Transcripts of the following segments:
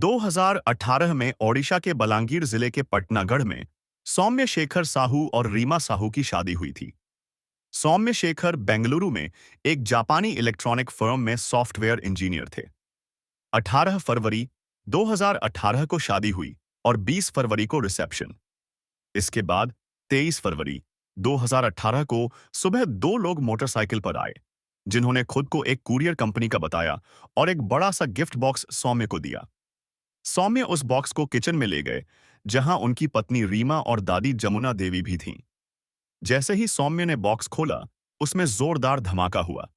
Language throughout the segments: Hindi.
2018 में ओडिशा के बलांगीर जिले के पटनागढ़ में सौम्य शेखर साहू और रीमा साहू की शादी हुई थी। सौम्य शेखर बेंगलुरु में एक जापानी इलेक्ट्रॉनिक फर्म में सॉफ्टवेयर इंजीनियर थे। 18 फरवरी 2018 को शादी हुई और 20 फरवरी को रिसेप्शन। इसके बाद 23 फरवरी 2018 को सुबह दो लोग मोटरसाइकिल पर आए, जिन्होंने खुद को एक कुरियर कंपनी का बताया और एक बड़ा सा गिफ्ट बॉक्स सौम्य को दिया। सौम्य उस बॉक्स को किचन में ले गए, जहां उनकी पत्नी रीमा और दादी जमुना देवी भी थीं। जैसे ही सौम्य ने बॉक्स खोला, उसमें जोरदार धमाका हुआ।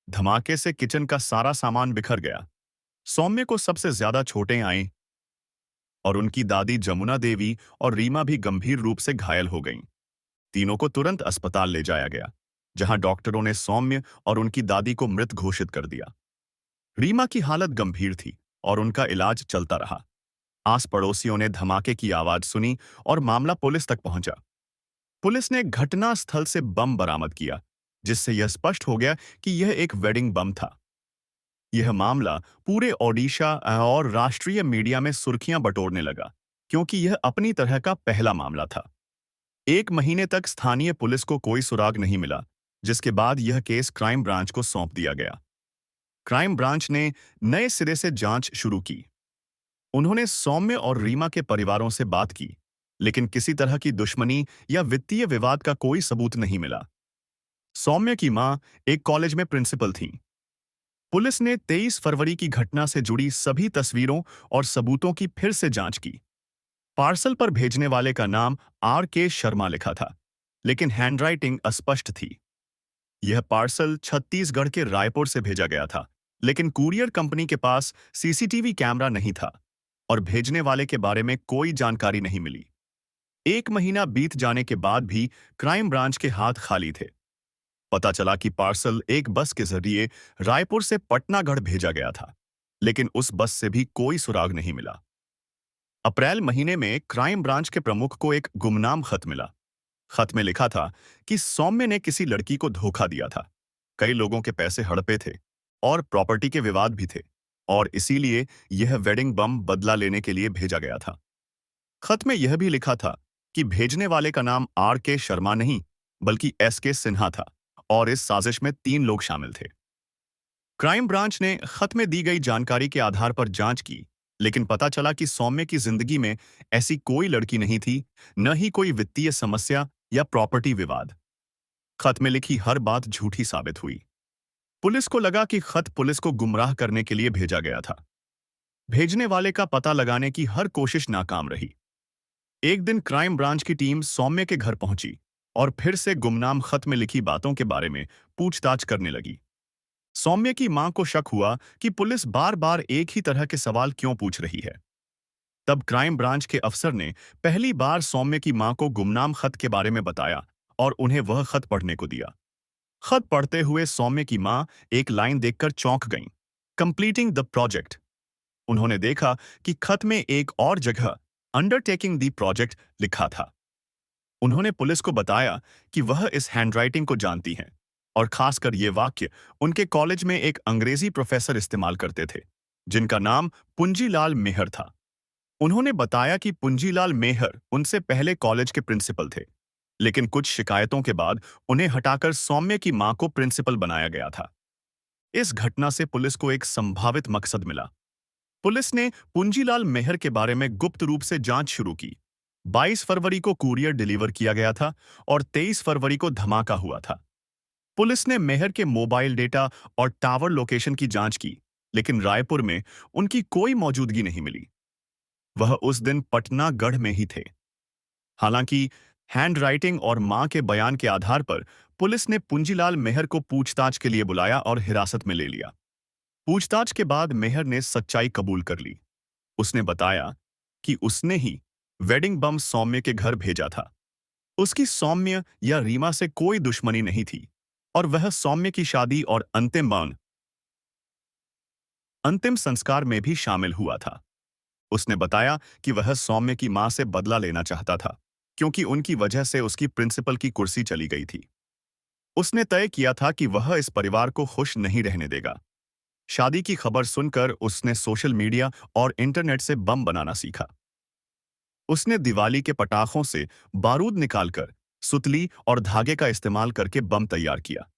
धमाके से किचन का सारा सामान बिखर गया। सौम्य को सबसे ज्यादा चोटें आईं और उनकी दादी जमुना देवी और रीमा भी गंभीर रूप से घायल हो गईं। तीनों को तुरंत अस्पताल ले जाया गया, जहां डॉक्टरों ने सौम्य और उनकी दादी को मृत घोषित कर दिया। रीमा की हालत गंभीर थी और उनका इलाज चलता रहा। आस पड़ोसियों ने धमाके की आवाज सुनी और मामला पुलिस तक पहुंचा। पुलिस ने घटना स्थल से बम बरामद किया, जिससे यह स्पष्ट हो गया कि यह एक वेडिंग बम था। यह मामला पूरे ओडिशा और राष्ट्रीय मीडिया में सुर्खियां बटोरने लगा, क्योंकि यह अपनी तरह का पहला मामला था। एक महीने तक स्थानीय पुलिस को कोई सुराग नहीं मिला, जिसके बाद यह केस क्राइम ब्रांच को सौंप दिया गया। क्राइम ब्रांच ने नए सिरे से जांच शुरू की। उन्होंने सौम्य और रीमा के परिवारों से बात की, लेकिन किसी तरह की दुश्मनी या वित्तीय विवाद का कोई सबूत नहीं मिला। सौम्य की मां एक कॉलेज में प्रिंसिपल थीं। पुलिस ने 23 फरवरी की घटना से जुड़ी सभी तस्वीरों और सबूतों की फिर से जांच की। पार्सल पर भेजने वाले का नाम R.K. शर्मा लिखा था, लेकिन हैंडराइटिंग अस्पष्ट थी। यह पार्सल छत्तीसगढ़ के रायपुर से भेजा गया था, लेकिन कुरियर कंपनी के पास सीसीटीवी कैमरा नहीं था और भेजने वाले के बारे में कोई जानकारी नहीं मिली। एक महीना बीत जाने के बाद भी क्राइम ब्रांच के हाथ खाली थे। पता चला कि पार्सल एक बस के जरिए रायपुर से पटनागढ़ भेजा गया था, लेकिन उस बस से भी कोई सुराग नहीं मिला। अप्रैल महीने में क्राइम ब्रांच के प्रमुख को एक गुमनाम खत मिला। खत में लिखा था कि सौम्य ने किसी लड़की को धोखा दिया था। कई लोगों के पैसे हड़पे थे और प्रॉपर्टी के विवाद भी थे, और इसीलिए यह वेडिंग बम बदला लेने के लिए भेजा गया था। खत में यह भी लिखा था कि भेजने वाले का नाम R.K. शर्मा नहीं, बल्कि S.K. सिन्हा था और इस साजिश में 3 लोग शामिल थे। क्राइम ब्रांच ने खत में दी गई जानकारी के आधार पर जांच की, लेकिन पता चला कि सौम्य की जिंदगी में ऐसी कोई लड़की नहीं थी, न ही कोई वित्तीय समस्या या प्रॉपर्टी विवाद। खत में लिखी हर बात झूठी साबित हुई। पुलिस को लगा कि खत पुलिस को गुमराह करने के लिए भेजा गया था। भेजने वाले का पता लगाने की हर कोशिश नाकाम रही। एक दिन क्राइम ब्रांच की टीम सौम्य के घर पहुंची और फिर से गुमनाम खत में लिखी बातों के बारे में पूछताछ करने लगी। सौम्य की मां को शक हुआ कि पुलिस बार बार एक ही तरह के सवाल क्यों पूछ रही है। तब क्राइम ब्रांच के अफसर ने पहली बार सौम्य की मां को गुमनाम खत के बारे में बताया और उन्हें वह खत पढ़ने को दिया। खत पढ़ते हुए सौम्य की मां एक लाइन देखकर चौंक गईं, कंप्लीटिंग द प्रोजेक्ट। उन्होंने देखा कि खत में एक और जगह अंडरटेकिंग द प्रोजेक्ट लिखा था। उन्होंने पुलिस को बताया कि वह इस हैंडराइटिंग को जानती हैं और खासकर ये वाक्य उनके कॉलेज में एक अंग्रेजी प्रोफेसर इस्तेमाल करते थे, जिनका नाम पुंजीलाल मेहर था। उन्होंने बताया कि पुंजीलाल मेहर उनसे पहले कॉलेज के प्रिंसिपल थे, लेकिन कुछ शिकायतों के बाद उन्हें हटाकर सौम्य की मां को प्रिंसिपल बनाया गया था। इस घटना से पुलिस को एक संभावित मकसद मिला। पुलिस ने पुंजीलाल मेहर के बारे में गुप्त रूप से जांच शुरू की। 22 फरवरी को कुरियर डिलीवर किया गया था और 23 फरवरी को धमाका हुआ था। पुलिस ने मेहर के मोबाइल डेटा और टावर लोकेशन की जांच की, लेकिन रायपुर में उनकी कोई मौजूदगी नहीं मिली। वह उस दिन पटनागढ़ में ही थे। हालांकि हैंडराइटिंग और मां के बयान के आधार पर पुलिस ने पुंजीलाल मेहर को पूछताछ के लिए बुलाया और हिरासत में ले लिया। पूछताछ के बाद मेहर ने सच्चाई कबूल कर ली। उसने बताया कि उसने ही वेडिंग बम सौम्य के घर भेजा था। उसकी सौम्य या रीमा से कोई दुश्मनी नहीं थी और वह सौम्य की शादी और अंतिम संस्कार में भी शामिल हुआ था। उसने बताया कि वह सौम्य की मां से बदला लेना चाहता था, क्योंकि उनकी वजह से उसकी प्रिंसिपल की कुर्सी चली गई थी। उसने तय किया था कि वह इस परिवार को खुश नहीं रहने देगा। शादी की खबर सुनकर उसने सोशल मीडिया और इंटरनेट से बम बनाना सीखा। उसने दिवाली के पटाखों से बारूद निकालकर सुतली और धागे का इस्तेमाल करके बम तैयार किया।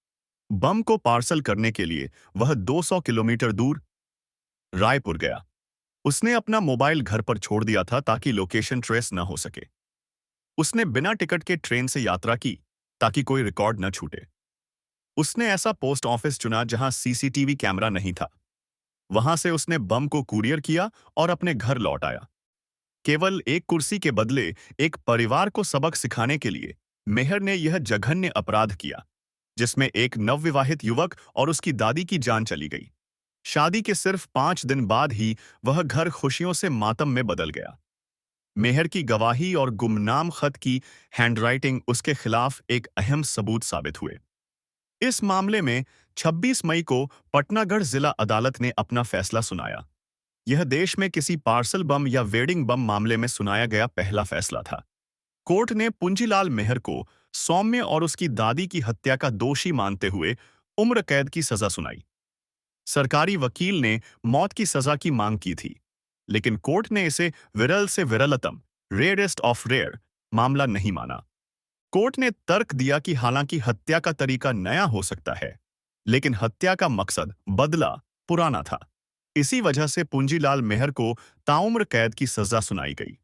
बम को पार्सल करने के लिए वह 200 किलोमीटर दूर रायपुर गया। उसने अपना मोबाइल घर पर छोड़ दिया था ताकि लोकेशन ट्रेस न हो सके। उसने बिना टिकट के ट्रेन से यात्रा की ताकि कोई रिकॉर्ड न छूटे। उसने ऐसा पोस्ट ऑफिस चुना जहां सीसीटीवी कैमरा नहीं था। वहां से उसने बम को कुरियर किया और अपने घर लौट आया। केवल एक कुर्सी के बदले एक परिवार को सबक सिखाने के लिए मेहर ने यह जघन्य अपराध किया, जिसमें एक नवविवाहित युवक और उसकी दादी की जान चली गई। शादी के सिर्फ 5 दिन बाद ही वह घर खुशियों से मातम में बदल गया। मेहर की गवाही और गुमनाम खत की हैंडराइटिंग उसके खिलाफ एक अहम सबूत साबित हुए। इस मामले में 26 मई को पटनागढ़ जिला अदालत ने अपना फैसला सुनाया। यह देश में किसी पार्सल बम या वेडिंग बम मामले में सुनाया गया पहला फैसला था। कोर्ट ने पुंजीलाल मेहर को सौम्य और उसकी दादी की हत्या का दोषी मानते हुए उम्र कैद की सजा सुनाई। सरकारी वकील ने मौत की सजा की मांग की थी, लेकिन कोर्ट ने इसे विरल से विरलतम, रेयरेस्ट ऑफ रेयर मामला नहीं माना। कोर्ट ने तर्क दिया कि हालांकि हत्या का तरीका नया हो सकता है, लेकिन हत्या का मकसद बदला पुराना था। इसी वजह से पुंजीलाल मेहर को ताउम्र कैद की सजा सुनाई गई।